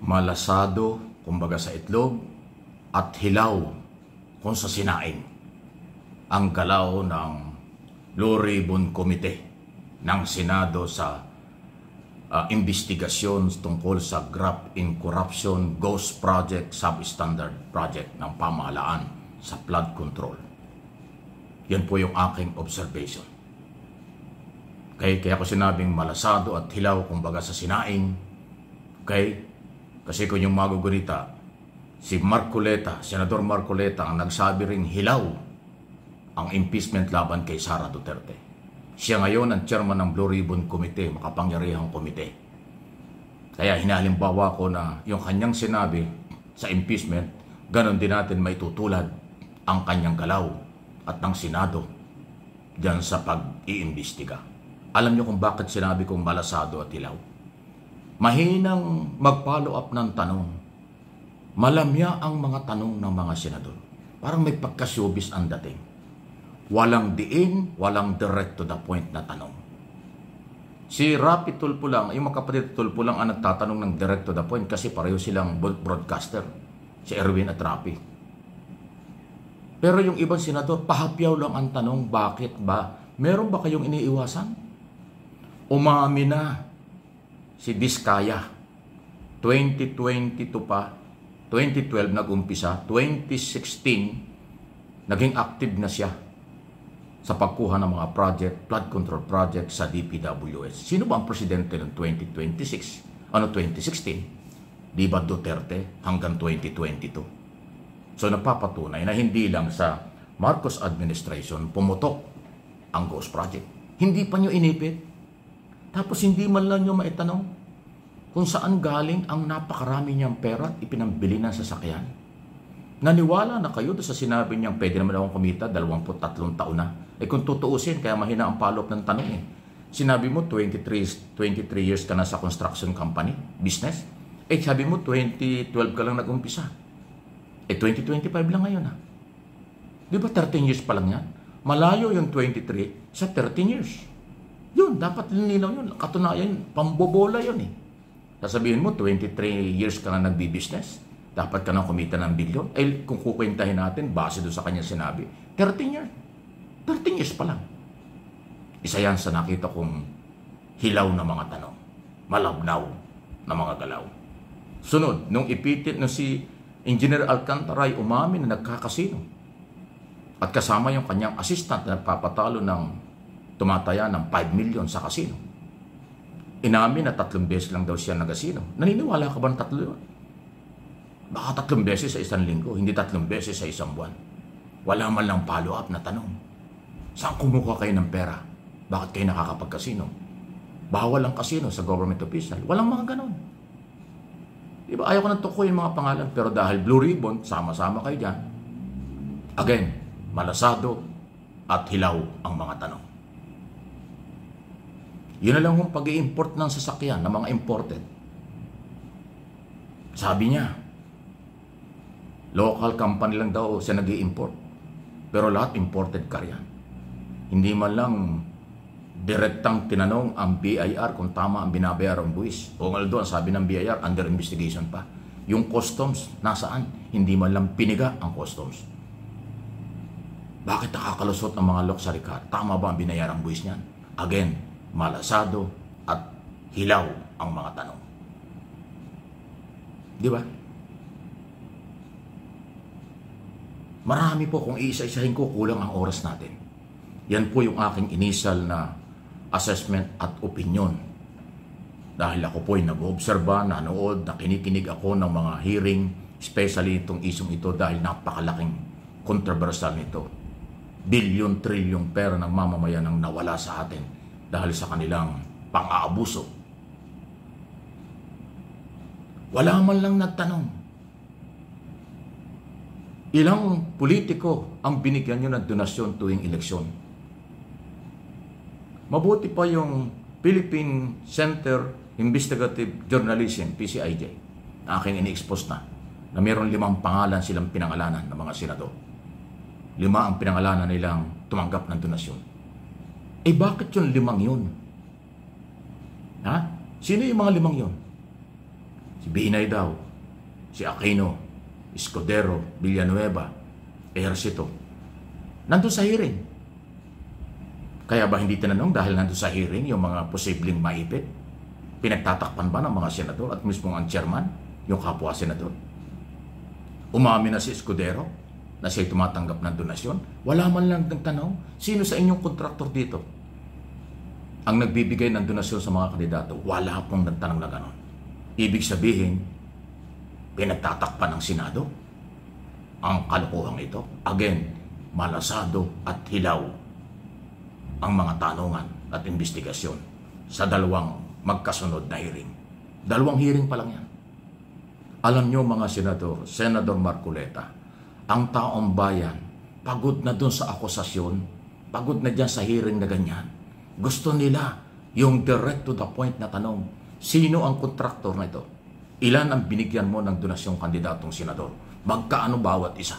malasado, kumbaga sa itlog, at hilaw kung sa sinaing ang galaw ng Blue Ribbon Committee ng Senado sa investigasyon tungkol sa graft in corruption, ghost project, substandard project ng pamahalaan sa flood control. Yan po yung aking observation. Kaya ko sinabing malasado at hilaw kumbaga sa sinaing. Okay? Kasi kung yung magugunita, si Marcoleta, Senador Marcoleta, ang nagsabi ring hilaw ang impeachment laban kay Sara Duterte. Siya ngayon ang chairman ng Blue Ribbon Committee, makapangyarihang komite. Kaya hinalimbawa ko na yung kanyang sinabi sa impeachment, ganon din natin may tutulad ang kanyang galaw at ng Senado dyan sa pag-iimbestiga. Alam niyo kung bakit sinabi kong malasado at hilaw? Mahinang mag-follow up ng tanong. Malamya ang mga tanong ng mga senador. Parang may pagka-showbiz ang dating. Walang diin, walang direct to the point na tanong. Si Rapi Tulfo lang, yung mga kapatid Tulfo lang ang nagtatanong ng direct to the point kasi pareho silang broadcaster. Si Erwin at Rapi. Pero yung ibang senador, pahapyaw lang ang tanong, bakit ba? Meron ba kayong iniiwasan? Umami na si Diskaya. 2022 pa, 2012 nag-umpisa, 2016 naging active na siya sa pagkuha ng mga project, flood control project sa DPWS. Sino ba ang presidente ng 2016? 2016? Di ba Duterte hanggang 2022? So napapatunay na hindi lang sa Marcos administration pumutok ang ghost project. Hindi pa nyo inipit. Tapos hindi man lang nyo maitanong kung saan galing ang napakarami niyang pera at ipinambili ng sasakyan. Naniwala na kayo sa sinabi niyang pwede naman akong kumita 23 taon na. Kung tutuusin, kaya mahina ang follow-up ng tanong eh. Sinabi mo 23 years ka na sa construction company, business. Sabi mo 2012 ka lang nag-umpisa. 2025 lang ngayon ha. Di ba 13 years pa lang yan? Malayo yung 23 sa 13 years. Yun, dapat nilinaw yun. Katunayan, pambobola yun eh. Sasabihin mo, 23 years ka na nagbi-business. Dapat ka na kumita ng bilyon. Kung kukwentahin natin, base doon sa kanya sinabi, 13 years. 13 years pa lang. Isa yan sa nakita kong hilaw na mga tanong. Malabnaw na mga galaw. Sunod, nung ipitit na si Engineer Alcantara ay umamin na nagkakasino. At kasama yung kanyang assistant na nagpapatalo ng tumataya ng 5 million sa kasino. Inamin na 3 beses lang daw siya nagasino. Naniniwala ka ba ng 3? Baka 3 beses sa isang linggo, hindi 3 beses sa isang buwan. Wala man lang follow-up na tanong. Saan kumukuha kayo ng pera? Bakit kayo nakakapagkasino? Bawal ang kasino sa government official. Walang mga ganon. Diba? Ayaw ko nang tukuyin mga pangalan, pero dahil Blue Ribbon, sama-sama kayo dyan. Again, malasado at hilaw ang mga tanong. Yun na lang kung pag-i-import ng sasakyan ng mga imported. Sabi niya, local company lang daw siya nag-i-import. Pero lahat imported car yan. Hindi man lang direktang tinanong ang BIR kung tama ang binabayarang buwis. O nga doon, sabi ng BIR, under investigation pa. Yung customs, nasaan? Hindi man lang piniga ang customs. Bakit nakakalusot ang mga luxury car? Tama ba ang binayarang buwis niyan? Again, malasado at hilaw ang mga tanong. Di ba? Marami po, kung iisa-isahin ko, kulang ang oras natin. Yan po yung aking initial na assessment at opinion. Dahil ako po ay nag-obserba, nanood, nakinikinig ako ng mga hearing, especially itong isyong ito dahil napakalaking controversial nito. Bilyon, trilyong pera ng mamamayan ang nawala sa atin dahil sa kanilang pang-aabuso. Wala man lang nagtanong. Ilang politiko ang binigyan nyo ng donasyon tuwing eleksyon? Mabuti pa yung Philippine Center Investigative Journalism, PCIJ, na aking ini-expose na mayroon 5 pangalan silang pinangalanan ng mga senador. 5 ang pinangalanan nilang tumanggap ng donasyon. Bakit yung 5 yun? Ha? Sino yung mga 5 yun? Si si Binay daw, si Aquino, Escudero, Villanueva, Ejercito, nandun sa hearing. Kaya ba hindi tinanong dahil nandun sa hearing yung mga posibleng maipit? Pinagtatakpan ba ng mga senador at mismo ang chairman, yung kapwa senador? Umamin na si Escudero na siya'y tumatanggap ng donasyon. Wala man lang nagtanong, sino sa inyong kontraktor dito ang nagbibigay ng donasyon sa mga kandidato? Wala pong nagtanong na ganon. Ibig sabihin, pinagtatakpan ng Senado ang kalokohang ito. Again, malasado at hilaw ang mga tanungan at investigasyon sa dalawang magkasunod na hearing. Dalawang hearing pa lang yan. Alam nyo mga senador, Senador Marcoleta, ang taong bayan, pagod na dun sa akusasyon, pagod na dyan sa hearing na ganyan. Gusto nila yung direct to the point na tanong, sino ang kontraktor na ito? Ilan ang binigyan mo ng donasyong kandidatong senador? Magkaano bawat isa?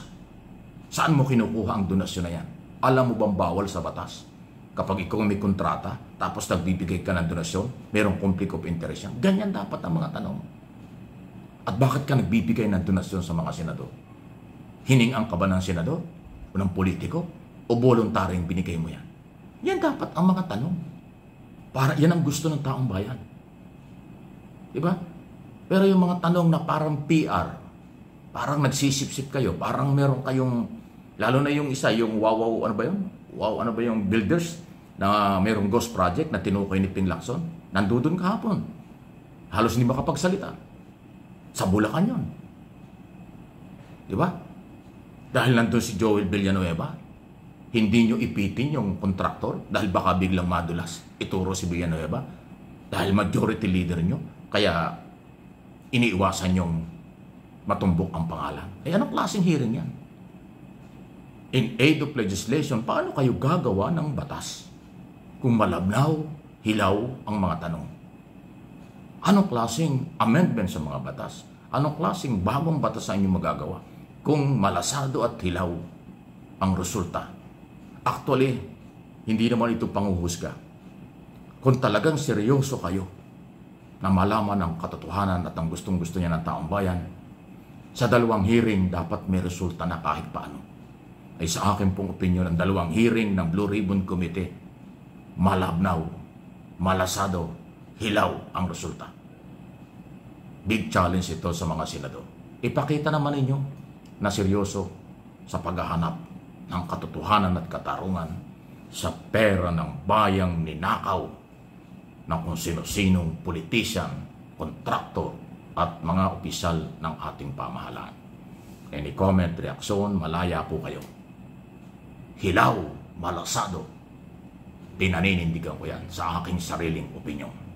Saan mo kinukuha ang donasyon na yan? Alam mo bang bawal sa batas? Kapag ikaw may kontrata, tapos nagbibigay ka ng donasyon, mayroong conflict of interest yan. Ganyan dapat ang mga tanong. At bakit ka nagbibigay ng donasyon sa mga senador? Hiningang ka ba ng senador? O ng politiko? O voluntaryong binigay mo yan? Yan dapat ang mga tanong. Para yan ang gusto ng taong bayan. Diba? Pero yung mga tanong na parang PR, parang nagsisip-sip kayo, parang meron kayong, lalo na yung isa, yung wow, ano ba yun? Wow, ano ba yung builders na merong ghost project na tinukoy ni Ping Lacson? Nandudun kahapon. Halos hindi makapagsalita. Sa Bulacan yun. Diba? Dahil nandun si Joel Villanueva, hindi nyo ipitin yung kontraktor dahil baka biglang madulas. Ituro si Villanueva dahil majority leader nyo. Kaya iniiwasan yung matumbok ang pangalan. Eh anong klaseng hearing yan? In aid of legislation, paano kayo gagawa ng batas kung malabnaw, hilaw ang mga tanong? Anong klaseng amendment sa mga batas? Anong klaseng bagong batas ang inyong magagawa kung malasado at hilaw ang resulta? Actually, hindi naman ito panghuhusga. Kung talagang seryoso kayo na malaman ang katotohanan at ang gustong-gusto niya ng taong bayan, sa dalawang hearing dapat may resulta na kahit paano. Ay sa akin pong opinion, ang dalawang hearing ng Blue Ribbon Committee, malabnaw, malasado, hilaw ang resulta. Big challenge ito sa mga senador. Ipakita naman ninyo na seryoso sa paghahanap ng katotohanan at katarungan sa pera ng bayang ninakaw ng kung sino-sinong politician, kontraktor at mga opisyal ng ating pamahalaan. Any comment, reaksyon, malaya po kayo. Hilaw, malasado, pinaninindigan ko yan sa aking sariling opinyon.